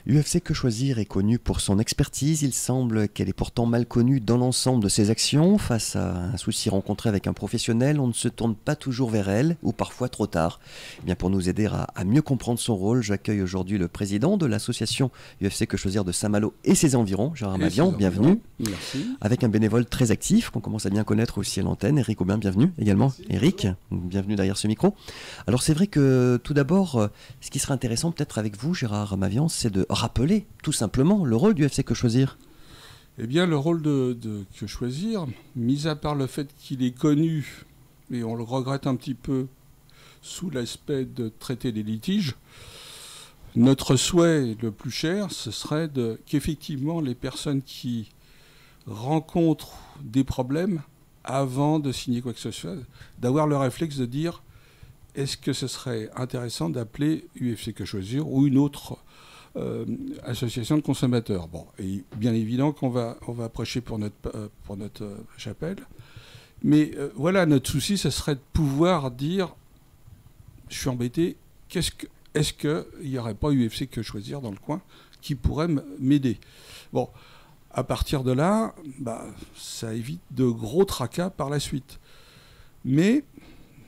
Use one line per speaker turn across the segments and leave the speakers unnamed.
UFC Que Choisir est connue pour son expertise. Il semble qu'elle est pourtant mal connue dans l'ensemble de ses actions. Face à un souci rencontré avec un professionnel, on ne se tourne pas toujours vers elle, ou parfois trop tard. Eh bien, pour nous aider à mieux comprendre son rôle, j'accueille aujourd'hui le président de l'association UFC Que Choisir de Saint-Malo et ses environs, Gérard Mavian, bienvenue.
Merci.
Avec un bénévole très actif qu'on commence à bien connaître aussi à l'antenne, Éric Aubin, bienvenue également.
Merci.
Éric, bienvenue derrière ce micro. Alors c'est vrai que tout d'abord, ce qui serait intéressant peut-être avec vous, Gérard Mavian, c'est de rappeler tout simplement le rôle du UFC Que Choisir.
Eh bien, le rôle de Que Choisir, mis à part le fait qu'il est connu, et on le regrette un petit peu sous l'aspect de traiter des litiges, notre souhait le plus cher, ce serait qu'effectivement les personnes qui rencontrent des problèmes, avant de signer quoi que ce soit, d'avoir le réflexe de dire est-ce que ce serait intéressant d'appeler UFC Que Choisir ou une autre association de consommateurs. Bon, et bien évidemment qu'on va prêcher pour notre chapelle. Mais voilà, notre souci, ce serait de pouvoir dire je suis embêté, est-ce qu'il n'y aurait pas UFC Que Choisir dans le coin qui pourrait m'aider? Bon, à partir de là, ça évite de gros tracas par la suite. Mais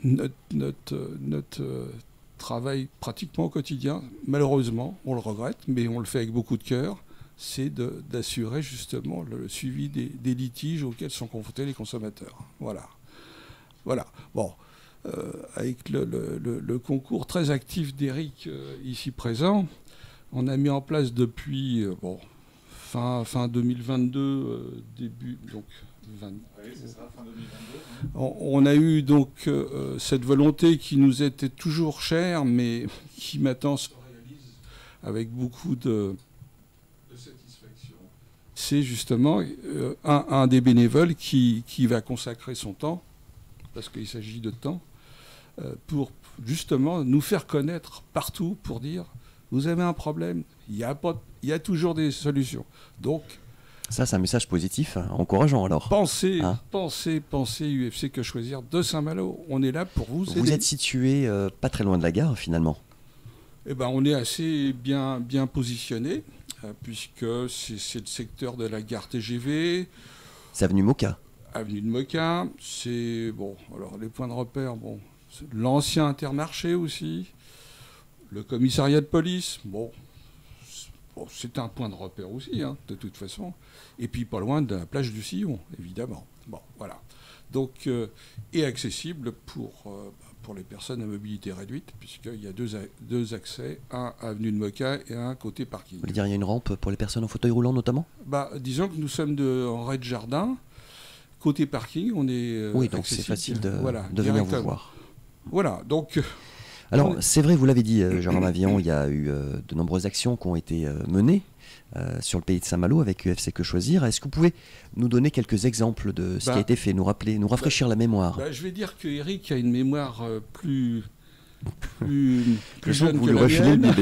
notre travail pratiquement au quotidien, malheureusement, on le regrette, mais on le fait avec beaucoup de cœur, c'est d'assurer justement le suivi des litiges auxquels sont confrontés les consommateurs. Voilà. Bon, avec le concours très actif d'Éric ici présent, on a mis en place depuis fin 2022, début donc. Oui, c'est ça, fin 2022. On a eu donc cette volonté qui nous était toujours chère, mais qui maintenant se réalise avec beaucoup de satisfaction. C'est justement un des bénévoles qui va consacrer son temps, parce qu'il s'agit de temps, pour justement nous faire connaître partout, pour dire vous avez un problème, il y a toujours des solutions. Donc
ça, c'est un message positif, encourageant alors.
Pensez UFC Que Choisir de Saint-Malo. On est là pour vous aider.
Vous êtes situé pas très loin de la gare, finalement.
Eh ben, on est assez bien positionné, puisque c'est le secteur de la gare TGV.
C'est avenue Moka.
Avenue de Moka. C'est, alors les points de repère, l'ancien Intermarché aussi, le commissariat de police, c'est un point de repère aussi, de toute façon. Et puis pas loin de la plage du Sillon, évidemment. Bon, voilà. Donc, et accessible pour les personnes à mobilité réduite, puisqu'il y a deux accès, un avenue de Moka et un côté parking.
Vous voulez dire qu'il y a une rampe pour les personnes en fauteuil roulant notamment?
Disons que nous sommes en rez-de-jardin. Côté parking, on est
oui, donc c'est facile de venir vous voir.
Voilà, donc...
Alors, c'est vrai, vous l'avez dit, Gérard Mavian, il y a eu de nombreuses actions qui ont été menées sur le pays de Saint-Malo avec UFC Que Choisir. Est-ce que vous pouvez nous donner quelques exemples de ce qui a été fait, nous rafraîchir la mémoire?
Je vais dire que Éric a une mémoire plus
jeune que la mienne.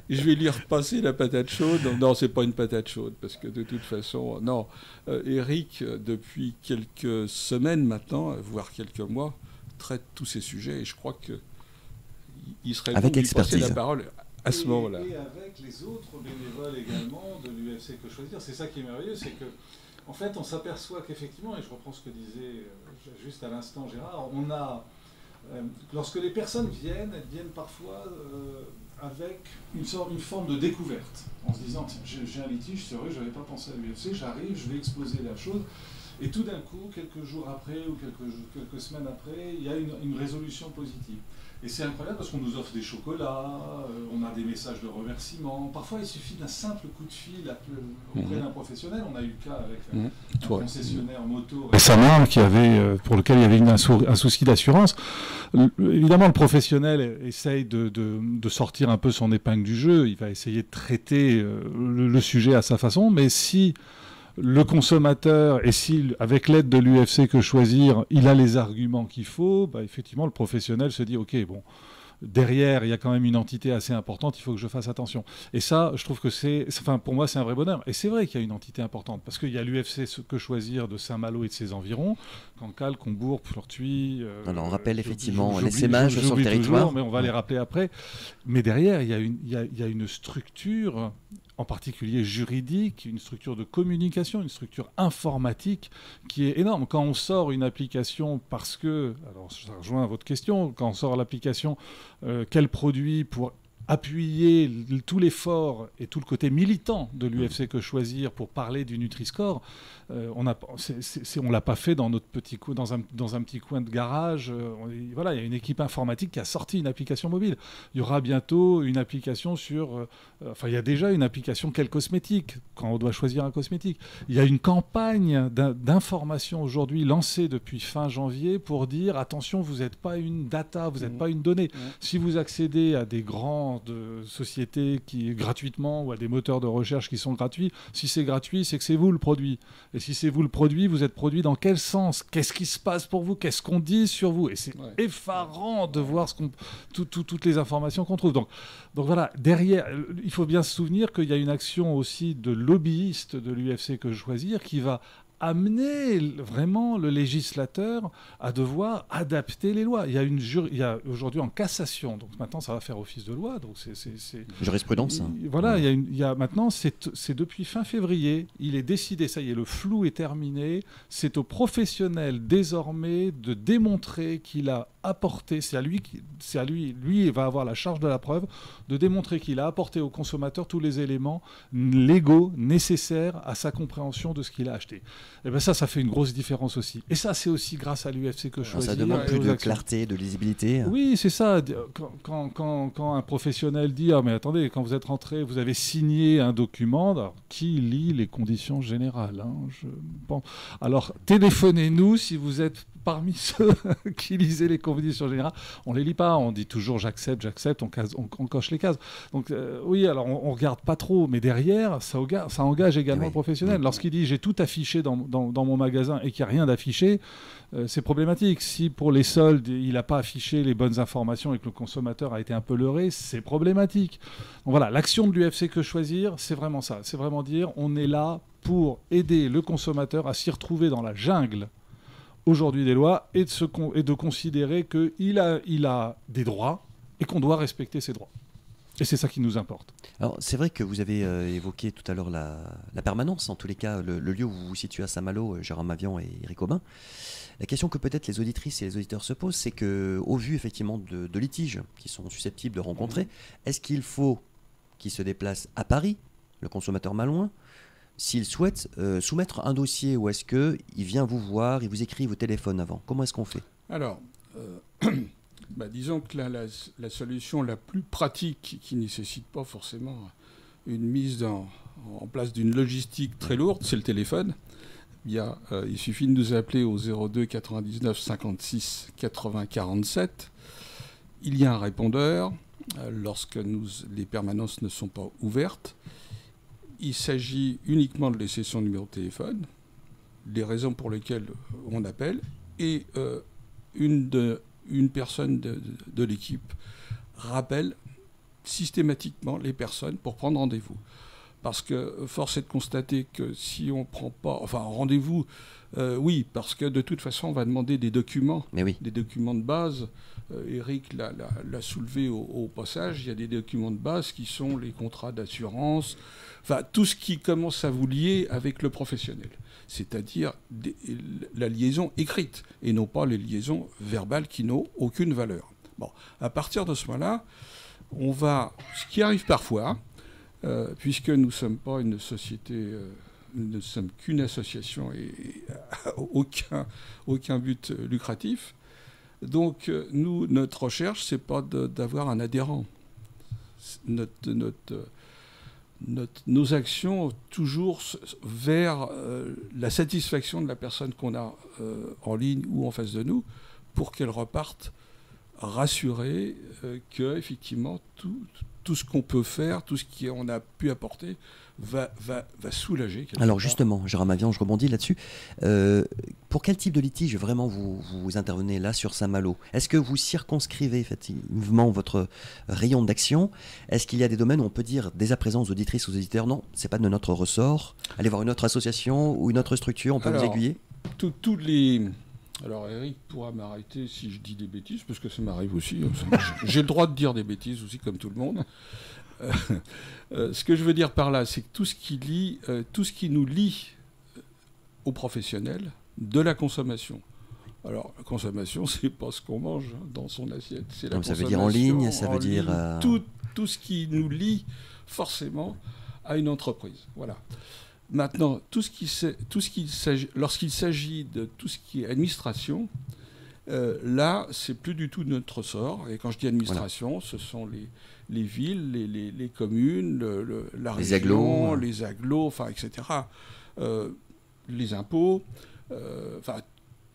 Je vais lui repasser la patate chaude. Non, c'est pas une patate chaude, parce que de toute façon, non. Éric, depuis quelques semaines maintenant, voire quelques mois, traite tous ces sujets, et je crois qu'il serait
avec
bon de lui passer la parole à ce moment-là.
Et avec les autres bénévoles également de l'UFC Que Choisir. C'est ça qui est merveilleux, c'est que en fait on s'aperçoit qu'effectivement, et je reprends ce que disait juste à l'instant Gérard, on a lorsque les personnes viennent, elles viennent parfois avec une forme de découverte, en se disant j'ai un litige, c'est vrai, je n'avais pas pensé à l'UFC, j'arrive, je vais exposer la chose. Et tout d'un coup, quelques jours après ou quelques semaines après, il y a une résolution positive. Et c'est incroyable parce qu'on nous offre des chocolats, on a des messages de remerciements. Parfois, il suffit d'un simple coup de fil auprès d'un professionnel. On a eu le cas avec un concessionnaire moto
récemment pour lequel il y avait un souci d'assurance. Évidemment, le professionnel essaye de sortir un peu son épingle du jeu. Il va essayer de traiter le sujet à sa façon. Mais si le consommateur, et si, avec l'aide de l'UFC Que Choisir, il a les arguments qu'il faut, effectivement, le professionnel se dit, ok, derrière, il y a quand même une entité assez importante, il faut que je fasse attention. Et ça, je trouve que pour moi, c'est un vrai bonheur. Et c'est vrai qu'il y a une entité importante, parce qu'il y a l'UFC Que Choisir de Saint-Malo et de ses environs, Cancale, Combourg, Fleurtuis.
Alors, on rappelle effectivement les SMAG sur le territoire.
Toujours, mais on va les rappeler après. Mais derrière, il y a une structure, en particulier juridique, une structure de communication, une structure informatique qui est énorme. Quand on sort une application parce que, alors ça rejoint votre question, quand on sort l'application, quel produit pour appuyer tout l'effort et tout le côté militant de l'UFC Que Choisir pour parler du Nutri-Score, on l'a pas fait dans notre petit dans un petit coin de garage. Voilà, il y a une équipe informatique qui a sorti une application mobile. Il y aura bientôt une application il y a déjà une application Quel cosmétique quand on doit choisir un cosmétique. Il y a une campagne d'information aujourd'hui lancée depuis fin janvier pour dire attention, vous n'êtes pas une data, vous n'êtes pas une donnée. Si vous accédez à des grandes sociétés qui gratuitement ou à des moteurs de recherche qui sont gratuits, si c'est gratuit, c'est que c'est vous le produit. Et si c'est vous le produit, vous êtes produit dans quel sens? Qu'est-ce qui se passe pour vous? Qu'est-ce qu'on dit sur vous? Et c'est effarant de voir toutes les informations qu'on trouve. Donc voilà, derrière, il faut bien se souvenir qu'il y a une action aussi de lobbyiste de l'UFC Que Choisir qui va amener vraiment le législateur à devoir adapter les lois. Il y a aujourd'hui en cassation, donc maintenant ça va faire office de loi. Donc c'est
jurisprudence.
Voilà, il y a maintenant, c'est depuis fin février, il est décidé, ça y est, le flou est terminé. C'est aux professionnels désormais de démontrer qu'il a apporté, lui va avoir la charge de la preuve, de démontrer qu'il a apporté au consommateur tous les éléments légaux nécessaires à sa compréhension de ce qu'il a acheté. Et bien ça fait une grosse différence aussi. Et ça, c'est aussi grâce à l'UFC Que Choisir.
Ça demande plus de clarté, de lisibilité.
Oui, c'est ça. Quand un professionnel dit « Ah, mais attendez, quand vous êtes rentré, vous avez signé un document. » Alors, qui lit les conditions générales, Alors, téléphonez-nous si vous êtes parmi ceux qui lisaient les conditions générales. On ne les lit pas, on dit toujours j'accepte, on coche les cases. Donc oui, alors on ne regarde pas trop, mais derrière, ça engage également le professionnel. Lorsqu'il dit j'ai tout affiché dans mon magasin et qu'il n'y a rien d'affiché, c'est problématique. Si pour les soldes, il n'a pas affiché les bonnes informations et que le consommateur a été un peu leurré, c'est problématique. Donc voilà, l'action de l'UFC Que Choisir, c'est vraiment ça. C'est vraiment dire on est là pour aider le consommateur à s'y retrouver dans la jungle aujourd'hui des lois et de considérer qu'il a des droits et qu'on doit respecter ses droits. Et c'est ça qui nous importe.
Alors c'est vrai que vous avez évoqué tout à l'heure la permanence, en tous les cas le lieu où vous vous situez à Saint-Malo, Jérôme Mavian et Eric Aubin. La question que peut-être les auditrices et les auditeurs se posent, c'est qu'au vu effectivement de litiges qui sont susceptibles de rencontrer, est-ce qu'il faut qu'il se déplace à Paris, le consommateur malouin, s'il souhaite soumettre un dossier, ou est-ce qu'il vient vous voir, il vous écrit au téléphone avant? Comment est-ce qu'on fait?
Alors, disons que la solution la plus pratique, qui ne nécessite pas forcément une mise en place d'une logistique très lourde, c'est le téléphone. Il suffit de nous appeler au 02 99 56 80 47. Il y a un répondeur lorsque les permanences ne sont pas ouvertes. Il s'agit uniquement de laisser son numéro de téléphone, les raisons pour lesquelles on appelle, et une personne de l'équipe rappelle systématiquement les personnes pour prendre rendez-vous. Parce que force est de constater que si on ne prend pas... Enfin, rendez-vous, oui, parce que de toute façon, on va demander des documents, des documents de base. Eric l'a soulevé au passage. Il y a des documents de base qui sont les contrats d'assurance, enfin, tout ce qui commence à vous lier avec le professionnel. C'est-à-dire la liaison écrite, et non pas les liaisons verbales qui n'ont aucune valeur. Bon, à partir de ce moment-là, ce qui arrive parfois... puisque nous ne sommes pas une société, nous ne sommes qu'une association et aucun but lucratif. Donc, notre recherche, ce n'est pas d'avoir un adhérent. Nos actions toujours vers la satisfaction de la personne qu'on a en ligne ou en face de nous pour qu'elle reparte rassurer que effectivement tout ce qu'on peut faire, tout ce qu'on a pu apporter va soulager.
Alors justement, Gérard Mavian, je rebondis là-dessus. Pour quel type de litige vraiment vous intervenez là sur Saint-Malo? Est-ce que vous circonscrivez effectivement votre rayon d'action? Est-ce qu'il y a des domaines où on peut dire dès à présent aux auditrices, aux auditeurs, non, c'est pas de notre ressort, allez voir une autre association ou une autre structure, on peut vous aiguiller?
Tous les... Alors Eric pourra m'arrêter si je dis des bêtises, parce que ça m'arrive aussi. J'ai le droit de dire des bêtises aussi, comme tout le monde. Ce que je veux dire par là, c'est que tout ce qui nous lie aux professionnels de la consommation. Alors la consommation, c'est pas ce qu'on mange dans son assiette, c'est la consommation.
Ça veut dire en ligne, ça veut dire
tout ce qui nous lie forcément à une entreprise. Voilà. Maintenant, lorsqu'il s'agit de tout ce qui est administration, là, c'est plus du tout de notre ressort. Et quand je dis administration, ce sont les villes, les communes, la région, les agglos, enfin, etc. Les impôts, enfin,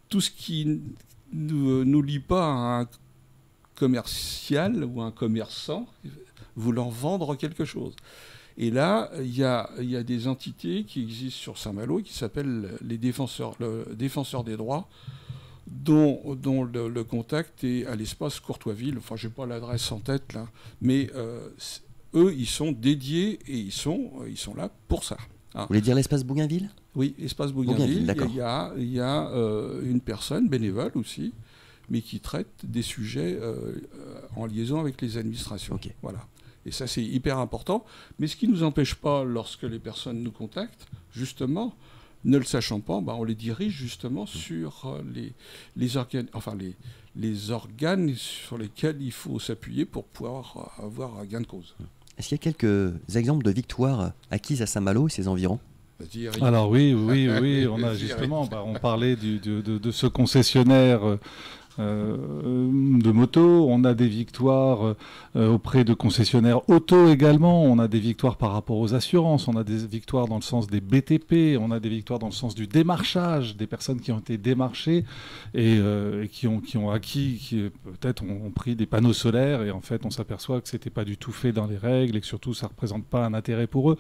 tout ce qui ne nous lie pas à un commercial ou un commerçant voulant vendre quelque chose. Et là, il y a des entités qui existent sur Saint-Malo qui s'appellent le défenseur des droits, dont le contact est à l'espace Courtoisville. Enfin, je n'ai pas l'adresse en tête, là, mais eux, ils sont dédiés et ils sont là pour ça.
Vous voulez dire l'espace Bougainville?
Oui, espace Bougainville.
D'accord.
Il y a une personne bénévole aussi, mais qui traite des sujets en liaison avec les administrations.
Okay.
Voilà. Et ça, c'est hyper important. Mais ce qui ne nous empêche pas, lorsque les personnes nous contactent, justement, ne le sachant pas, on les dirige justement sur les organes sur lesquels il faut s'appuyer pour pouvoir avoir un gain de cause.
Est-ce qu'il y a quelques exemples de victoires acquises à Saint-Malo et ses environs?
Alors oui, on a justement, on parlait de ce concessionnaire de moto, on a des victoires auprès de concessionnaires auto également, on a des victoires par rapport aux assurances, on a des victoires dans le sens des BTP, on a des victoires dans le sens du démarchage, des personnes qui ont été démarchées et qui ont acquis, qui peut-être ont pris des panneaux solaires et en fait on s'aperçoit que c'était pas du tout fait dans les règles et que surtout ça représente pas un intérêt pour eux.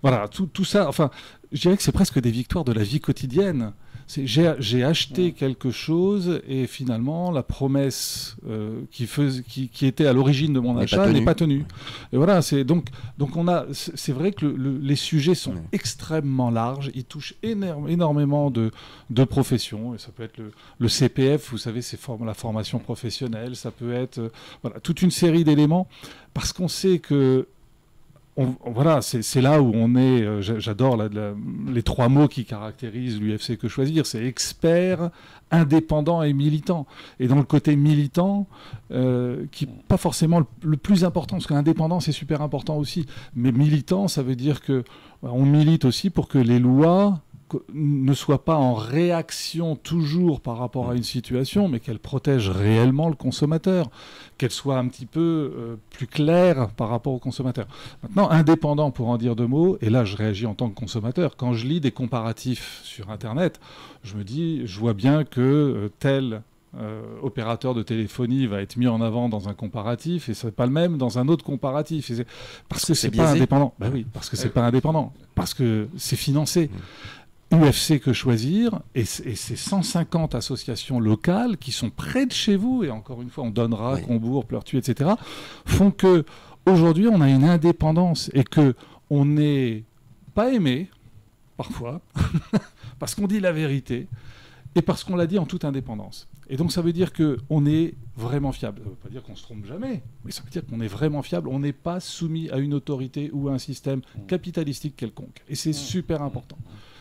Voilà, tout ça, enfin, je dirais que c'est presque des victoires de la vie quotidienne. J'ai acheté quelque chose et finalement la promesse qui était à l'origine de mon achat n'est pas tenue. Et voilà, c'est vrai que les sujets sont extrêmement larges. Ils touchent énormément de professions. Et ça peut être le CPF, vous savez, c'est la formation professionnelle. Ça peut être toute une série d'éléments parce qu'on sait que voilà, c'est là où on est. J'adore les trois mots qui caractérisent l'UFC Que Choisir. C'est expert, indépendant et militant. Et dans le côté militant, qui n'est pas forcément le plus important, parce qu'indépendant, c'est super important aussi. Mais militant, ça veut dire qu'on milite aussi pour que les lois ne soient pas en réaction toujours par rapport à une situation, mais qu'elles protègent réellement le consommateur, qu'elles soient un petit peu plus claires par rapport au consommateur. Maintenant, indépendant pour en dire deux mots, et là je réagis en tant que consommateur, quand je lis des comparatifs sur Internet, je vois bien que tel opérateur de téléphonie va être mis en avant dans un comparatif et c'est pas le même dans un autre comparatif. Parce que c'est pas indépendant. Bah oui, parce que c'est pas indépendant, parce que c'est financé. UFC Que Choisir et ces 150 associations locales qui sont près de chez vous, et encore une fois, on donnera Combourg, Pleurtuis, etc., font que aujourd'hui on a une indépendance et que on n'est pas aimé, parfois, parce qu'on dit la vérité et parce qu'on l'a dit en toute indépendance. Et donc ça veut dire qu'on est vraiment fiable. Ça ne veut pas dire qu'on ne se trompe jamais, mais ça veut dire qu'on est vraiment fiable. On n'est pas soumis à une autorité ou à un système capitalistique quelconque. Et c'est super important.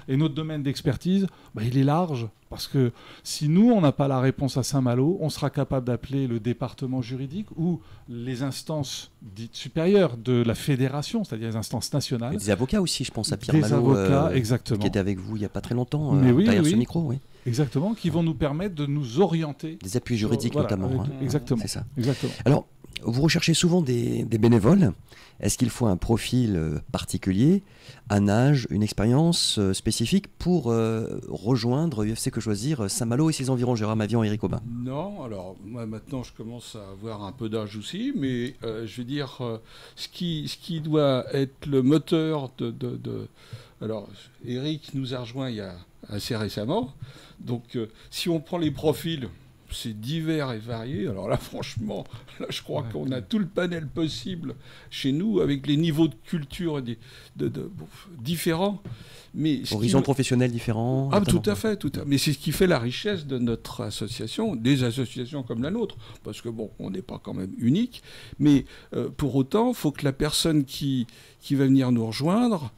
Et notre domaine d'expertise, il est large, parce que si nous, on n'a pas la réponse à Saint-Malo, on sera capable d'appeler le département juridique ou les instances dites supérieures de la fédération, c'est-à-dire les instances nationales.
Et des avocats aussi, je pense à Pierre
Malo,
des
avocats, exactement.
Qui était avec vous il n'y a pas très longtemps,
derrière
ce micro. Oui.
Exactement, qui vont nous permettre de nous orienter.
Des appuis juridiques notamment.
Exactement.
C'est ça.
Exactement.
Alors, Vous recherchez souvent des bénévoles. Est-ce qu'il faut un profil particulier, un âge, une expérience spécifique pour rejoindre UFC Que Choisir Saint-Malo et ses environs, Gérard Mavian et Eric Aubin?
Non, alors moi maintenant je commence à avoir un peu d'âge aussi, mais je veux dire, ce qui doit être le moteur Alors, Eric nous a rejoint il y a assez récemment, donc si on prend les profils, c'est divers et varié. Alors là, franchement, là, je crois qu'on a tout le panel possible chez nous, avec les niveaux de culture différents. Mais
horizons professionnels différents.
Ah, tout à fait. Mais c'est ce qui fait la richesse de notre association, des associations comme la nôtre, parce que bon, on n'est pas quand même unique. Mais pour autant, il faut que la personne qui va venir nous rejoindre,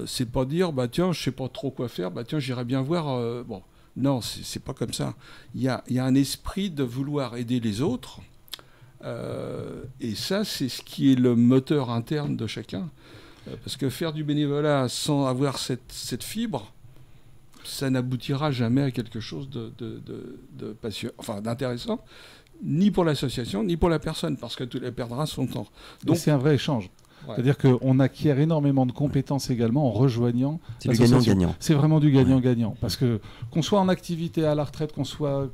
c'est pas dire, bah tiens, je sais pas trop quoi faire, bah tiens, j'irai bien voir. Bon. Non, c'est pas comme ça. Il y a un esprit de vouloir aider les autres. Et ça, c'est ce qui est le moteur interne de chacun. Parce que faire du bénévolat sans avoir cette fibre, ça n'aboutira jamais à quelque chose de d'intéressant, ni pour l'association, ni pour la personne, parce que tout elle perdra son temps.
Donc c'est un vrai échange. Ouais. C'est-à-dire qu'on acquiert énormément de compétences également en rejoignant.
C'est du gagnant-gagnant.
C'est vraiment du gagnant-gagnant. Parce que qu'on soit en activité à la retraite, qu'on soit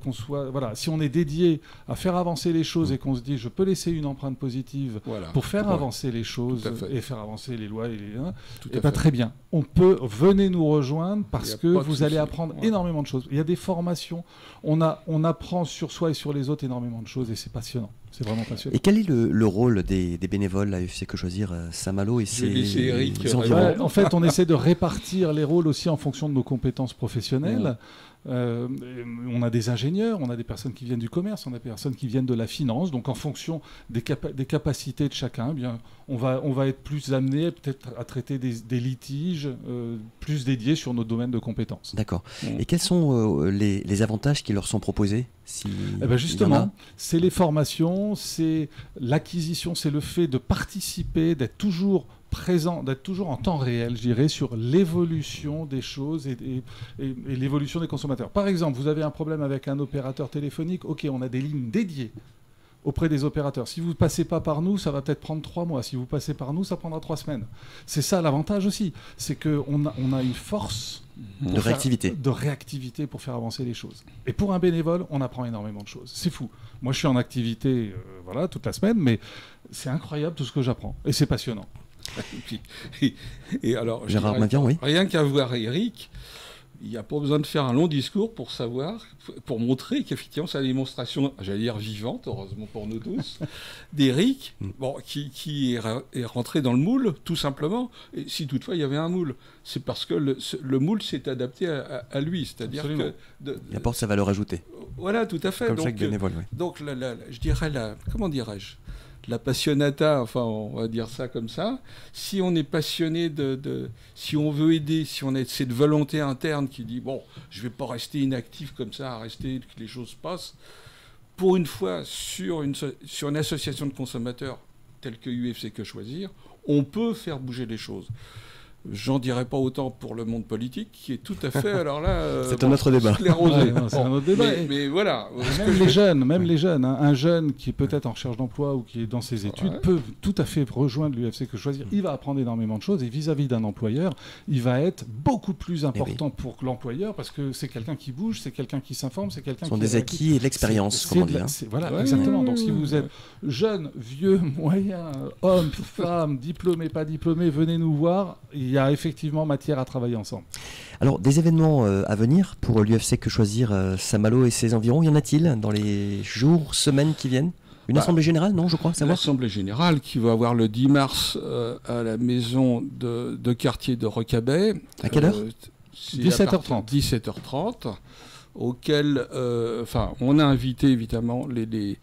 voilà, si on est dédié à faire avancer les choses et qu'on se dit je peux laisser une empreinte positive pour faire avancer les choses et faire avancer les lois et pas très bien. Venez nous rejoindre parce que vous allez apprendre énormément de choses. Il y a des formations, on apprend sur soi et sur les autres énormément de choses et c'est passionnant. C'est vraiment passionnant.
Et quel est le rôle des bénévoles à UFC Que Choisir Saint-Malo et ses
environs? En fait, on essaie de répartir les rôles aussi en fonction de nos compétences professionnelles. On a des ingénieurs, on a des personnes qui viennent du commerce, on a des personnes qui viennent de la finance. Donc, en fonction des capacités de chacun, eh bien, on va être plus amené peut-être à traiter des litiges plus dédiés sur nos domaines de compétences.
D'accord. Et quels sont les avantages qui leur sont proposés
justement, c'est les formations, c'est l'acquisition, c'est le fait de participer, d'être toujours présent, d'être toujours en temps réel, je dirais, sur l'évolution des choses et l'évolution des consommateurs. Par exemple, vous avez un problème avec un opérateur téléphonique, ok, on a des lignes dédiées auprès des opérateurs. Si vous ne passez pas par nous, ça va peut-être prendre 3 mois. Si vous passez par nous, ça prendra 3 semaines. C'est ça l'avantage aussi, c'est qu'on a une force
de
réactivité pour faire avancer les choses. Et pour un bénévole, on apprend énormément de choses. C'est fou. Moi, je suis en activité toute la semaine, mais c'est incroyable tout ce que j'apprends. Et c'est passionnant.
Et alors,
Gérard Mavian, oui.
Rien qu'à voir Eric, il n'y a pas besoin de faire un long discours pour savoir, pour montrer qu'effectivement c'est la démonstration, j'allais dire vivante, heureusement pour nous tous, d'Eric, qui est rentré dans le moule, tout simplement. Et si toutefois il y avait un moule, c'est parce que le moule s'est adapté à lui, c'est-à-dire que
il apporte sa valeur ajoutée.
Voilà, tout à fait.
Comme chaque bénévole, oui.
Donc, je dirais comment dirais-je, la passionata, enfin on va dire ça comme ça, si on est passionné si on veut aider, si on a cette volonté interne qui dit bon, je vais pas rester inactif comme ça, à rester que les choses passent, pour une fois sur une association de consommateurs telle que UFC Que Choisir, on peut faire bouger les choses. J'en dirais pas autant pour le monde politique, qui est tout à fait, alors là...
c'est un autre débat.
C'est un autre débat.
Mais voilà.
Même les jeunes, hein, un jeune qui est peut-être en recherche d'emploi ou qui est dans ses études peut tout à fait rejoindre l'UFC Que Choisir. Il va apprendre énormément de choses et vis-à-vis d'un employeur, il va être beaucoup plus important pour l'employeur parce que c'est quelqu'un qui bouge, c'est quelqu'un qui s'informe, c'est quelqu'un qui...
Ce sont des acquis et de l'expérience, comme on dit.
Voilà, exactement. Donc si vous êtes jeune, vieux, moyen, homme, femme, diplômé, pas diplômé, venez nous voir. Il y a effectivement matière à travailler ensemble.
Alors, des événements à venir pour l'UFC Que Choisir Saint-Malo et ses environs, y en a-t-il dans les jours, semaines qui viennent? Une assemblée générale, non, je crois savoir.
Une assemblée générale qui va avoir le 10 mars à la maison de quartier de Recabet.
À quelle heure
17h30.
17h30, auquel on a invité évidemment les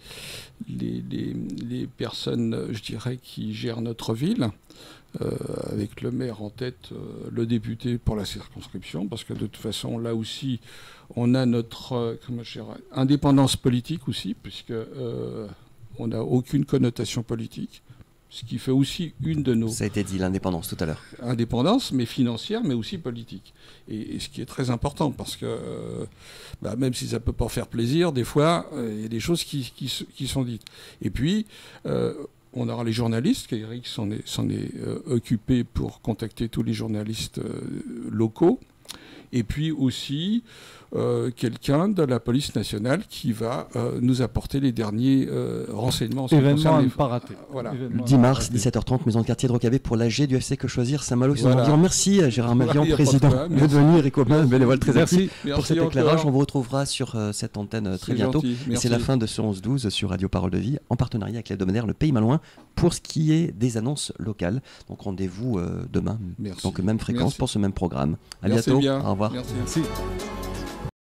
personnes, je dirais, qui gèrent notre ville. Avec le maire en tête, le député pour la circonscription, parce que de toute façon, là aussi, on a notre indépendance politique aussi, puisque on n'a aucune connotation politique. ce qui fait aussi une de nos
Ça a été dit, l'indépendance tout à l'heure.
indépendances, mais financières, mais aussi politiques. Et ce qui est très important, parce que même si ça ne peut pas faire plaisir, des fois, il y a des choses qui sont dites. Et puis, on aura les journalistes, qu'Éric s'en est occupé pour contacter tous les journalistes locaux. Et puis aussi quelqu'un de la police nationale qui va nous apporter les derniers renseignements.
Événement à ne pas rater.
Voilà.
Le 10 mars, 17h30, maison de quartier de Rocabé pour l'AG du FC Que Choisir Saint-Malo. Voilà. Merci Gérard Mavian, président de devenu, Eric Aubin, bénévole très actif pour cet éclairage. On vous retrouvera sur cette antenne très bientôt. Et c'est la fin de ce 11-12 sur Radio Parole de Vie, en partenariat avec l'hebdomadaire Le Pays Malouin, pour ce qui est des annonces locales. Donc rendez-vous demain, donc même fréquence pour ce même programme. À bientôt.
Bien.
Au revoir.
Merci.